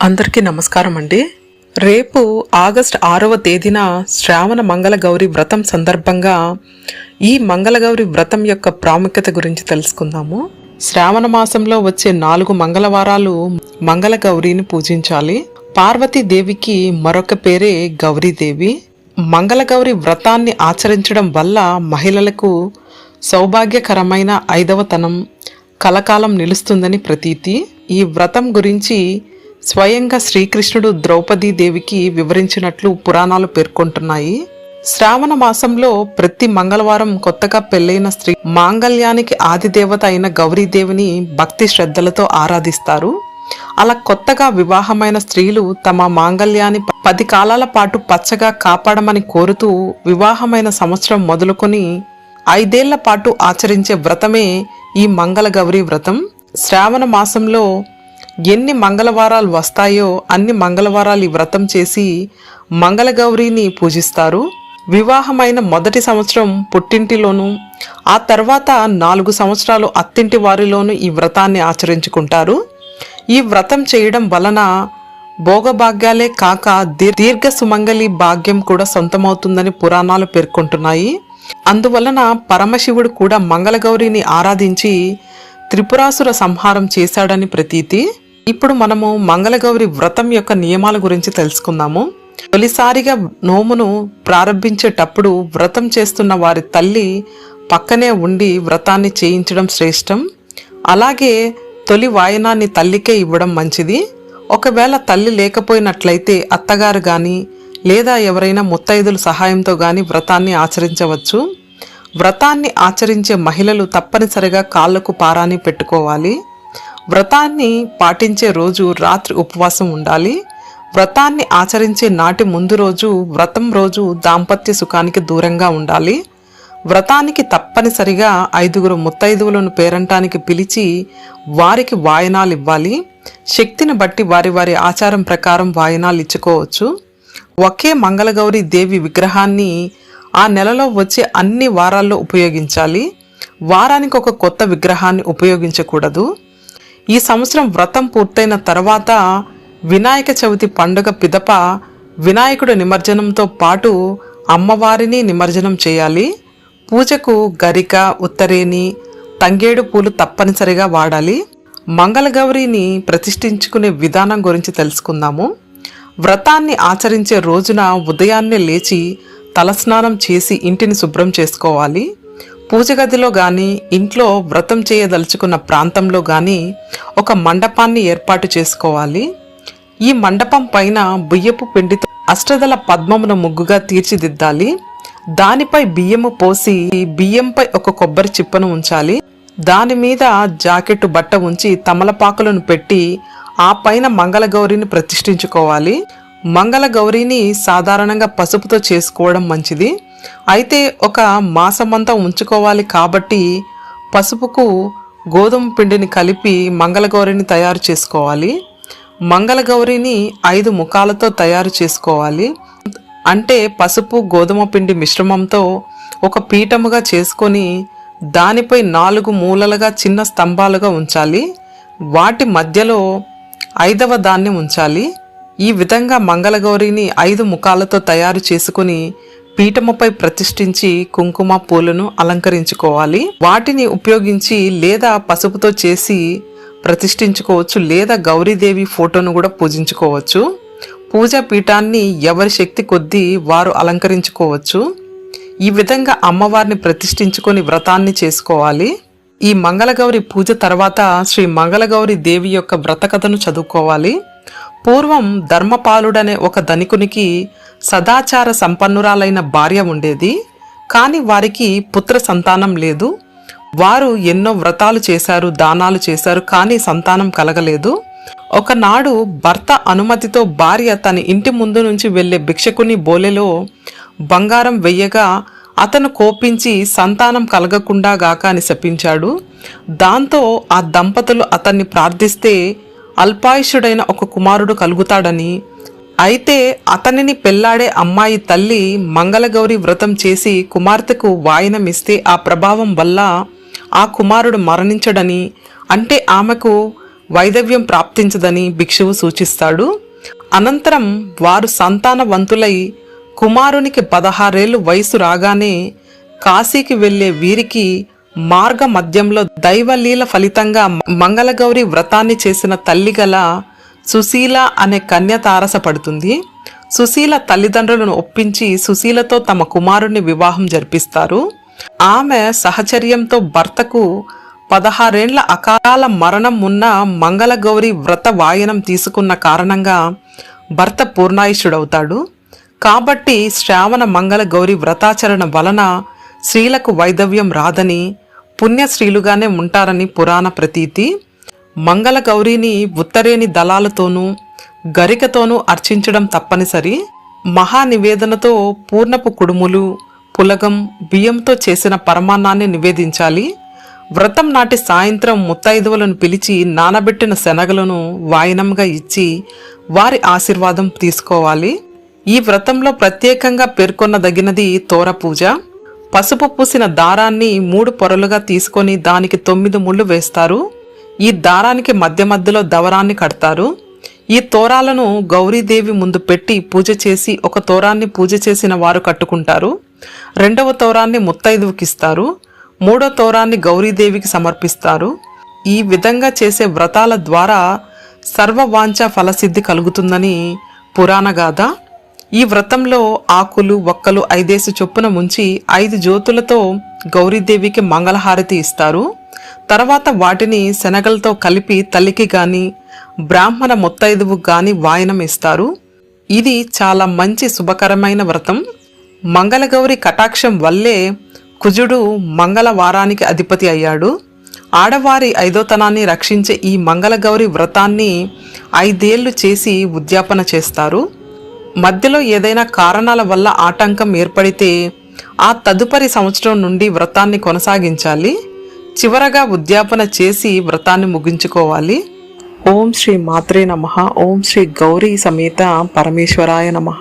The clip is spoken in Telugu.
అందరికీ నమస్కారం అండి. రేపు ఆగస్టు 6వ తేదీన శ్రావణ మంగళ గౌరి వ్రతం సందర్భంగా ఈ మంగళగౌరి వ్రతం యొక్క ప్రాముఖ్యత గురించి తెలుసుకుందాము. శ్రావణ మాసంలో వచ్చే 4 మంగళవారాలు మంగళ గౌరిని పూజించాలి. పార్వతీదేవికి మరొక పేరే గౌరీదేవి. మంగళగౌరి వ్రతాన్ని ఆచరించడం వల్ల మహిళలకు సౌభాగ్యకరమైన 5వ తనం కలకాలం నిలుస్తుందని ప్రతీతి. ఈ వ్రతం గురించి స్వయంగా శ్రీకృష్ణుడు ద్రౌపదీదేవికి వివరించినట్లు పురాణాలు పేర్కొంటున్నాయి. శ్రావణ మాసంలో ప్రతి మంగళవారం కొత్తగా పెళ్లైన స్త్రీ మాంగళ్యానికి ఆదిదేవత అయిన గౌరీదేవిని భక్తి శ్రద్ధలతో ఆరాధిస్తారు. అలా కొత్తగా వివాహమైన స్త్రీలు తమ మాంగళ్యాన్ని 10 కాలాల పాటు పచ్చగా కాపాడమని కోరుతూ వివాహమైన సంవత్సరం మొదలుకొని 5 ఏళ్ల పాటు ఆచరించే వ్రతమే ఈ మంగళగౌరి వ్రతం. శ్రావణ మాసంలో ఎన్ని మంగళవారాలు వస్తాయో అన్ని మంగళవారాలు ఈ వ్రతం చేసి మంగళగౌరిని పూజిస్తారు. వివాహమైన మొదటి సంవత్సరం పుట్టింటిలోనూ ఆ తర్వాత 4 సంవత్సరాలు అత్తింటి వారిలోనూ ఈ వ్రతాన్ని ఆచరించుకుంటారు. ఈ వ్రతం చేయడం వలన భోగభాగ్యాలే కాక దీర్ఘ సుమంగళి భాగ్యం కూడా సొంతమవుతుందని పురాణాలు పేర్కొంటున్నాయి. అందువలన పరమశివుడు కూడా మంగళగౌరిని ఆరాధించి త్రిపురాసుర సంహారం చేశాడని ప్రతీతి. ఇప్పుడు మనము మంగళగౌరి వ్రతం యొక్క నియమాల గురించి తెలుసుకుందాము. తొలిసారిగా నోమును ప్రారంభించేటప్పుడు వ్రతం చేస్తున్న వారి తల్లి పక్కనే ఉండి వ్రతాన్ని చేయించడం శ్రేష్టం. అలాగే తొలి వాయనాన్ని తల్లికే ఇవ్వడం మంచిది. ఒకవేళ తల్లి లేకపోయినట్లయితే అత్తగారు కానీ లేదా ఎవరైనా ముత్తైదుల సహాయంతో కానీ వ్రతాన్ని ఆచరించవచ్చు. వ్రతాన్ని ఆచరించే మహిళలు తప్పనిసరిగా కాళ్లకు పారాని పెట్టుకోవాలి. వ్రతాన్ని పాటించే రోజు రాత్రి ఉపవాసం ఉండాలి. వ్రతాన్ని ఆచరించే నాటి ముందు రోజు వ్రతం రోజు దాంపత్య సుఖానికి దూరంగా ఉండాలి. వ్రతానికి తప్పనిసరిగా 5 ముత్తైదువులను పేరంటానికి పిలిచి వారికి వాయనాలు ఇవ్వాలి. శక్తిని బట్టి వారి వారి ఆచారం ప్రకారం వాయనాలు ఇచ్చుకోవచ్చు. ఒకే మంగళగౌరి దేవి విగ్రహాన్ని ఆ నెలలో వచ్చే అన్ని వారాల్లో ఉపయోగించాలి. వారానికి ఒక కొత్త విగ్రహాన్ని ఉపయోగించకూడదు. ఈ సంవత్సరం వ్రతం పూర్తయిన తర్వాత వినాయక చవితి పండుగ పిదప వినాయకుడు నిమజ్జనంతో పాటు అమ్మవారిని నిమజ్జనం చేయాలి. పూజకు గరిక, ఉత్తరేణి, తంగేడు పూలు తప్పనిసరిగా వాడాలి. మంగళగౌరిని ప్రతిష్ఠించుకునే విధానం గురించి తెలుసుకుందాము. వ్రతాన్ని ఆచరించే రోజున ఉదయాన్నే లేచి తలస్నానం చేసి ఇంటిని శుభ్రం చేసుకోవాలి. పూజ గదిలో కానీ ఇంట్లో వ్రతం చేయదలుచుకున్న ప్రాంతంలో కానీ ఒక మండపాన్ని ఏర్పాటు చేసుకోవాలి. ఈ మండపం పైన బియ్యపు పిండితో అష్టదళ పద్మమును ముగ్గుగా తీర్చిదిద్దాలి. దానిపై బియ్యము పోసి బియ్యంపై ఒక కొబ్బరి చిప్పను ఉంచాలి. దాని మీద జాకెట్టు బట్ట ఉంచి తమలపాకులను పెట్టి ఆ పైన మంగళగౌరిని ప్రతిష్ఠించుకోవాలి. మంగళగౌరిని సాధారణంగా పసుపుతో చేసుకోవడం మంచిది. అయితే ఒక మాసమంతా ఉంచుకోవాలి కాబట్టి పసుపుకు గోధుమ పిండిని కలిపి మంగళగౌరిని తయారు చేసుకోవాలి. మంగళగౌరిని 5 ముఖాలతో తయారు చేసుకోవాలి. అంటే పసుపు గోధుమ పిండి మిశ్రమంతో ఒక పీఠముగా చేసుకొని దానిపై 4 మూలలుగా చిన్న స్తంభాలుగా ఉంచాలి. వాటి మధ్యలో 5వ దాన్ని ఉంచాలి. ఈ విధంగా మంగళగౌరిని 5 ముఖాలతో తయారు చేసుకుని పీఠముపై ప్రతిష్ఠించి కుంకుమ పూలను అలంకరించుకోవాలి. వాటిని ఉపయోగించి లేదా పసుపుతో చేసి ప్రతిష్ఠించుకోవచ్చు, లేదా గౌరీదేవి ఫోటోను కూడా పూజించుకోవచ్చు. పూజా పీఠాన్ని ఎవరి శక్తి కొద్దీ వారు అలంకరించుకోవచ్చు. ఈ విధంగా అమ్మవారిని ప్రతిష్ఠించుకొని వ్రతాన్ని చేసుకోవాలి. ఈ మంగళగౌరి పూజ తర్వాత శ్రీ మంగళగౌరి దేవి యొక్క వ్రత కథను చదువుకోవాలి. పూర్వం ధర్మపాలుడనే ఒక ధనికునికి సదాచార సంపన్నురాలైన భార్య ఉండేది. కానీ వారికి పుత్ర సంతానం లేదు. వారు ఎన్నో వ్రతాలు చేశారు, దానాలు చేశారు, కానీ సంతానం కలగలేదు. ఒకనాడు భర్త అనుమతితో భార్య తన ఇంటి ముందు నుంచి వెళ్లే భిక్షకుని బోలెలో బంగారం వెయ్యగా అతను కోపించి సంతానం కలగకుండా గాక అని శపించాడు. దాంతో ఆ దంపతులు అతన్ని ప్రార్థిస్తే అల్పాయుషుడైన ఒక కుమారుడు కలుగుతాడని, అయితే అతనిని పెళ్లాడే అమ్మాయి తల్లి మంగళగౌరి వ్రతం చేసి కుమార్తెకు వాయనమిస్తే ఆ ప్రభావం వల్ల ఆ కుమారుడు మరణించడని, అంటే ఆమెకు వైదవ్యం ప్రాప్తించదని భిక్షువు సూచిస్తాడు. అనంతరం వారు సంతానవంతులై కుమారునికి 16 ఏళ్లు వయసు రాగానే కాశీకి వెళ్లే వీరికి మార్గ మధ్యంలో దైవలీల ఫలితంగా మంగళగౌరి వ్రతాన్ని చేసిన తల్లిగల సుశీల అనే కన్య తారసపడుతుంది. సుశీల తల్లిదండ్రులను ఒప్పించి సుశీలతో తమ కుమారుణ్ణి వివాహం జరిపిస్తారు. ఆమె సహచర్యంతో భర్తకు 16 ఏళ్ల అకాల మరణం ఉన్న మంగళగౌరి వ్రత వాయనం తీసుకున్న కారణంగా భర్త పూర్ణాయుష్యుడవుతాడు. కాబట్టి శ్రావణ మంగళ గౌరి వ్రతాచరణ వలన స్త్రీలకు వైదవ్యం రాదని, పుణ్యశ్రీలుగానే ఉంటారని పురాణ ప్రతీతి. మంగళ గౌరిని ఉత్తరేని దళాలతోనూ గరికతోనూ అర్చించడం తప్పనిసరి. మహానివేదనతో పూర్ణపు కుడుములు, పులగం, బియ్యంతో చేసిన పరమాన్నాన్ని నివేదించాలి. వ్రతం నాటి సాయంత్రం ముత్తైదువులను పిలిచి నానబెట్టిన శనగలను వాయనంగా ఇచ్చి వారి ఆశీర్వాదం తీసుకోవాలి. ఈ వ్రతంలో ప్రత్యేకంగా పేర్కొనదగినది తోర పూజ. పసుపు పూసిన దారాన్ని 3 పొరలుగా తీసుకొని దానికి 9 ముళ్ళు వేస్తారు. ఈ దారానికి మధ్య మధ్యలో దవరాన్ని కడతారు. ఈ తోరాలను గౌరీదేవి ముందు పెట్టి పూజ చేసి ఒక తోరాన్ని పూజ చేసిన వారు కట్టుకుంటారు. 2వ తోరాన్ని ముత్తైదువుకిస్తారు. 3వ తోరాన్ని గౌరీదేవికి సమర్పిస్తారు. ఈ విధంగా చేసే వ్రతాల ద్వారా సర్వవాంఛ ఫలసిద్ధి కలుగుతుందని పురాణగాథ. ఈ వ్రతంలో ఆకులు వక్కలు 5 చొప్పున ముంచి 5 జ్యోతులతో గౌరీదేవికి మంగళహారతి ఇస్తారు. తర్వాత వాటిని శనగలతో కలిపి తల్లికి గాని బ్రాహ్మణ ముత్తైదువు గాని వాయనం ఇస్తారు. ఇది చాలా మంచి శుభకరమైన వ్రతం. మంగళగౌరి కటాక్షం వల్లే కుజుడు మంగళవారానికి అధిపతి అయ్యాడు. ఆడవారి ఐదోతనాన్ని రక్షించే ఈ మంగళగౌరి వ్రతాన్ని 5 ఏళ్లు చేసి ఉద్యాపన చేస్తారు. మధ్యలో ఏదైనా కారణాల వల్ల ఆటంకం ఏర్పడితే ఆ తదుపరి సంవత్సరం నుండి వ్రతాన్ని కొనసాగించాలి. చివరగా ఉద్యాపన చేసి వ్రతాన్ని ముగించుకోవాలి. ఓం శ్రీ మాత్రే నమః. ఓం శ్రీ గౌరీ సమేత పరమేశ్వరాయ నమః.